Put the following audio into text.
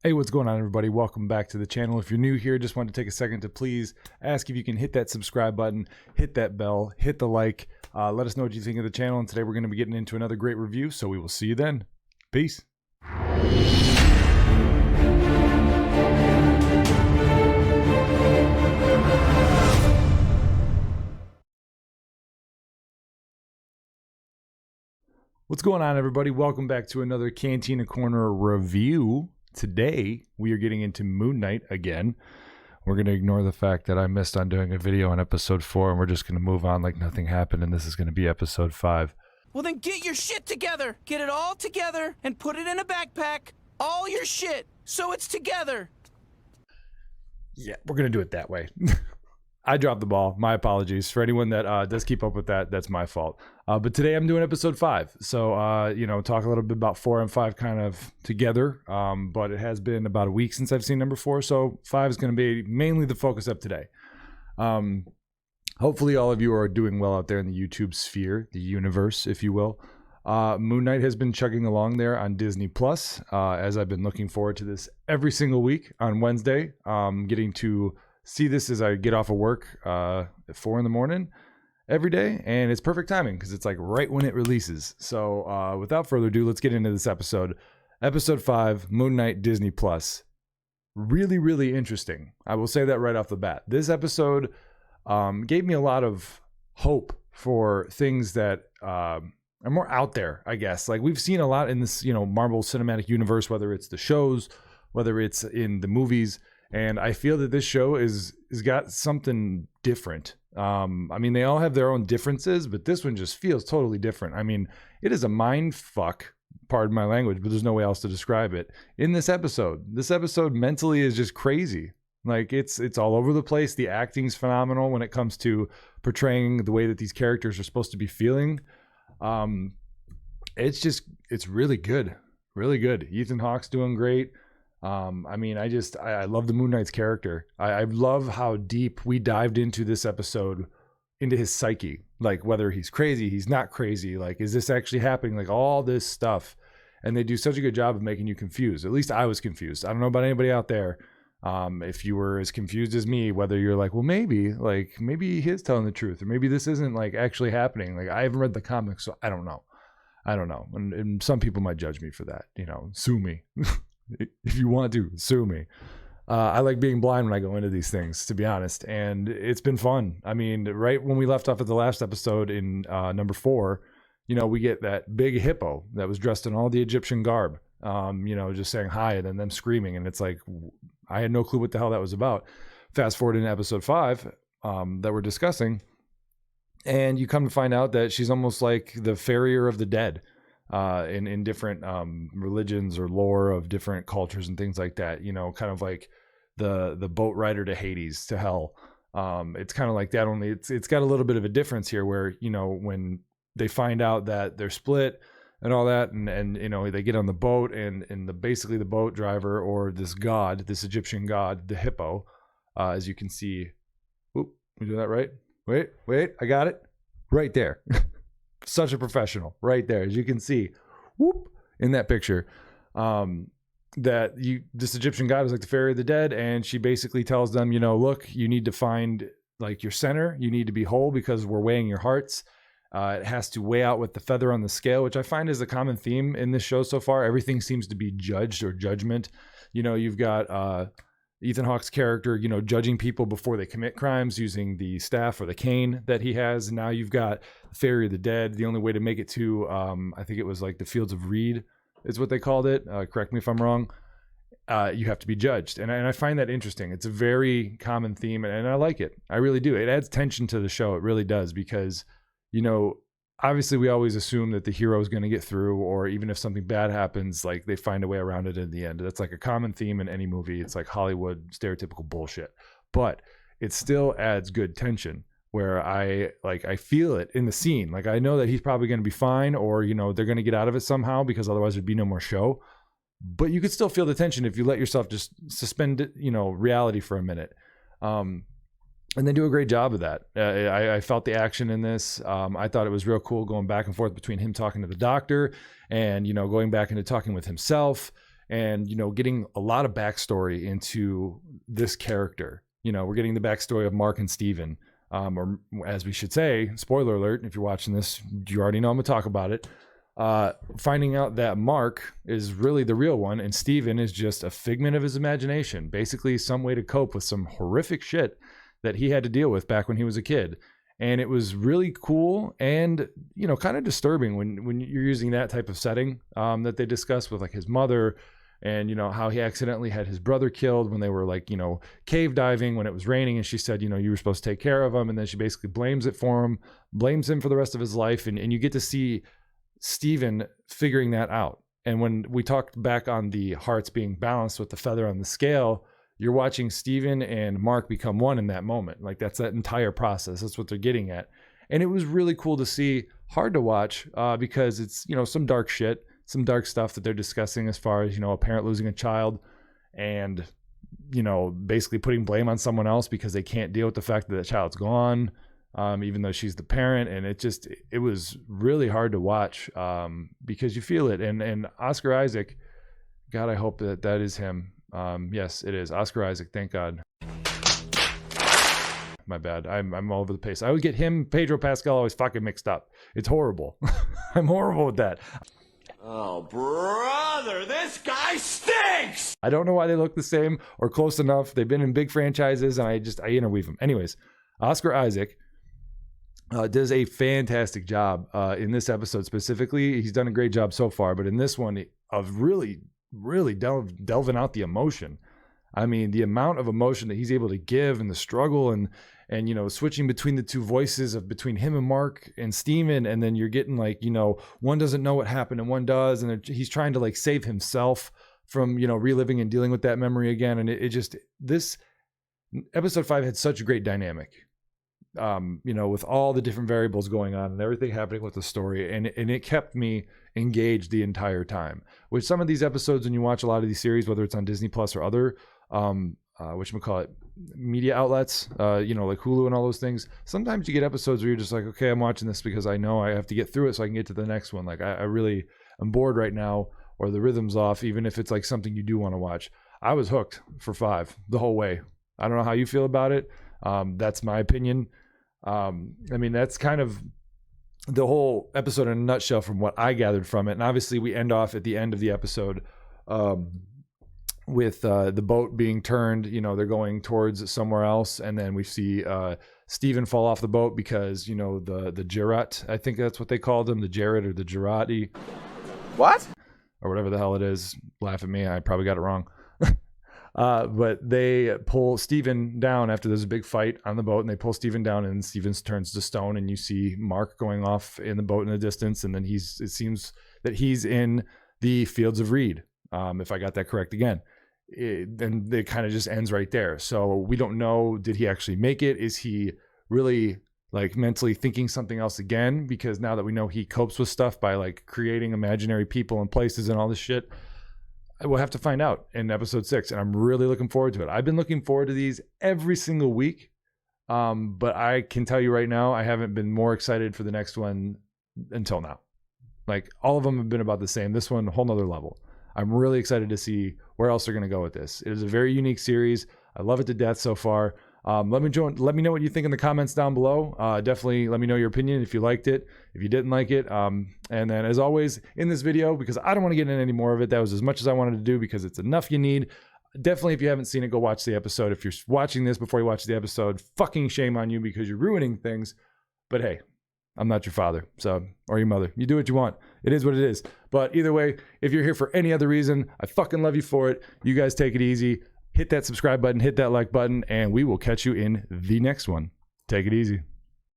Hey, what's going on, everybody? Welcome back to the channel. If you're new here, just want to take a second to please ask if you can hit that subscribe button, hit that bell, hit the like. Let us know what you think of the channel. And today we're going to be getting into another great review, so we will see you then. Peace. What's going on, everybody? Welcome back to another Cantina Corner review. Today, we are getting into MoonKnight again. We're going to ignore the fact that I missed on doing a video on episode 4, and we're just going to move on like nothing happened, and this is going to be episode 5. Well, then get your shit together. Get it all together and put it in a backpack. All your shit, so it's together. Yeah, we're going to do it that way. I dropped the ball. My apologies. For anyone that does keep up with that, that's my fault. But today I'm doing episode 5. So, talk a little bit about 4 and 5 kind of together. But it has been about a week since I've seen number 4. So 5 is going to be mainly the focus of today. Hopefully all of you are doing well out there in the YouTube sphere, the universe, if you will. MoonKnight has been chugging along there on Disney Plus, as I've been looking forward to this every single week on Wednesday. Getting to see this as I get off of work at 4 in the morning every day, and it's perfect timing because it's like right when it releases. So without further ado, let's get into this episode. Episode 5, MoonKnight, Disney Plus. Really, really interesting. I will say that right off the bat. This episode gave me a lot of hope for things that are more out there, I guess. Like, we've seen a lot in this, Marvel Cinematic Universe, whether it's the shows, whether it's in the movies. And I feel that this show is got something different. They all have their own differences, but this one just feels totally different. I mean, it is a mind fuck, pardon my language, but there's no way else to describe it. In this episode mentally is just crazy. Like, it's all over the place. The acting's phenomenal when it comes to portraying the way that these characters are supposed to be feeling. It's really good. Really good. Ethan Hawke's doing great. I love the Moon Knight's character. I love how deep we dived into this episode, into his psyche, like whether he's crazy, he's not crazy, like, is this actually happening, like all this stuff. And they do such a good job of making you confused. At least I was confused. I don't know about anybody out there. If you were as confused as me, whether you're like, well, maybe he is telling the truth, or maybe this isn't like actually happening. Like, I haven't read the comics, so I don't know. And some people might judge me for that, sue me. If you want to, sue me. I like being blind when I go into these things, to be honest. And it's been fun. I mean, right when we left off at the last episode in number 4, we get that big hippo that was dressed in all the Egyptian garb, just saying hi and then them screaming. And it's like, I had no clue what the hell that was about. Fast forward in episode 5 that we're discussing. And you come to find out that she's almost like the farrier of the dead. In different religions or lore of different cultures and things like that, kind of like the boat rider to Hades, to hell. It's kind of like that, only it's got a little bit of a difference here where, when they find out that they're split and all that, and they get on the boat, and basically the boat driver, or this this Egyptian god, the hippo, as you can see. Oop, we do that right? Wait, I got it right there. Such a professional right there, as you can see, whoop, in that picture. This Egyptian god is like the fairy of the dead, and she basically tells them, look, you need to find like your center. You need to be whole because we're weighing your hearts. It has to weigh out with the feather on the scale, which I find is a common theme in this show so far. Everything seems to be judged or judgment. You've got Ethan Hawke's character, judging people before they commit crimes using the staff or the cane that he has. And now you've got the Fairy of the Dead. The only way to make it to, I think it was like the Fields of Reed is what they called it. Correct me if I'm wrong. You have to be judged. And I find that interesting. It's a very common theme, and I like it. I really do. It adds tension to the show. It really does, because, obviously we always assume that the hero is going to get through, or even if something bad happens, like, they find a way around it in the end. That's like a common theme in any movie. It's like Hollywood stereotypical bullshit, but it still adds good tension where I feel it in the scene. Like, I know that he's probably going to be fine, or, they're going to get out of it somehow, because otherwise there'd be no more show. But you could still feel the tension if you let yourself just suspend, reality for a minute. And they do a great job of that. I felt the action in this. I thought it was real cool going back and forth between him talking to the doctor and, going back into talking with himself. and, getting a lot of backstory into this character. We're getting the backstory of Mark and Steven, or as we should say, spoiler alert, if you're watching this, you already know I'm going to talk about it. Finding out that Mark is really the real one and Steven is just a figment of his imagination, basically some way to cope with some horrific shit that he had to deal with back when he was a kid. And it was really cool and, kind of disturbing when you're using that type of setting that they discuss with like his mother and, how he accidentally had his brother killed when they were like, cave diving when it was raining. And she said, you were supposed to take care of him. And then she basically blames it for him, blames him for the rest of his life. And you get to see Steven figuring that out. And when we talked back on the hearts being balanced with the feather on the scale, you're watching Steven and Mark become one in that moment. Like that's that entire process. That's what they're getting at. And it was really cool to see, hard to watch because it's, some dark shit, some dark stuff that they're discussing as far as, a parent losing a child and, basically putting blame on someone else because they can't deal with the fact that the child's gone, even though she's the parent. And it was really hard to watch because you feel it. And Oscar Isaac, God, I hope that is him. Yes, it is Oscar Isaac. Thank God. My bad. I'm all over the place. I would get him, Pedro Pascal, always fucking mixed up. It's horrible. I'm horrible with that. Oh, brother, this guy stinks! I don't know why they look the same or close enough. They've been in big franchises, and I interweave them. Anyways, Oscar Isaac does a fantastic job in this episode specifically. He's done a great job so far, but in this one of really delving out the emotion. I mean, the amount of emotion that he's able to give and the struggle and switching between the two voices of between him and Mark and Steven. And then you're getting like, one doesn't know what happened and one does. And he's trying to like save himself from, reliving and dealing with that memory again. And this episode 5 had such a great dynamic, with all the different variables going on and everything happening with the story. And it kept me engaged the entire time. With some of these episodes, when you watch a lot of these series, whether it's on Disney Plus or other, whatchamacallit, media outlets, like Hulu and all those things, sometimes you get episodes where you're just like, okay, I'm watching this because I know I have to get through it so I can get to the next one. Like I really am bored right now, or the rhythm's off, even if it's like something you do want to watch. I was hooked for 5 the whole way. I don't know how you feel about it. That's my opinion. I mean, that's kind of the whole episode in a nutshell from what I gathered from it. And obviously we end off at the end of the episode with the boat being turned, they're going towards somewhere else. And then we see Steven fall off the boat because, the Jarrett, I think that's what they called him, the Jarrett or the Jarati. What? Or whatever the hell it is. Laugh at me. I probably got it wrong. But they pull Steven down after there's a big fight on the boat, and they pull Steven down, and Steven turns to stone, and you see Mark going off in the boat in the distance, and then it seems that he's in the Fields of Reed, if I got that correct again. Then it kind of just ends right there. So we don't know, did he actually make it? Is he really like mentally thinking something else again? Because now that we know he copes with stuff by like creating imaginary people and places and all this shit, we'll have to find out in episode 6, and I'm really looking forward to it. I've been looking forward to these every single week, but I can tell you right now, I haven't been more excited for the next one until now. Like all of them have been about the same. This one, a whole nother level. I'm really excited to see where else they're going to go with this. It is a very unique series. I love it to death so far. Let me know what you think in the comments down below. Definitely let me know your opinion if you liked it, if you didn't like it. And then as always in this video, because I don't want to get in any more of it, that was as much as I wanted to do because it's enough you need. Definitely, if you haven't seen it, go watch the episode. If you're watching this before you watch the episode, fucking shame on you because you're ruining things. But hey, I'm not your father, or your mother. You do what you want. It is what it is. But either way, if you're here for any other reason, I fucking love you for it. You guys take it easy. Hit that subscribe button, hit that like button, and we will catch you in the next one. Take it easy.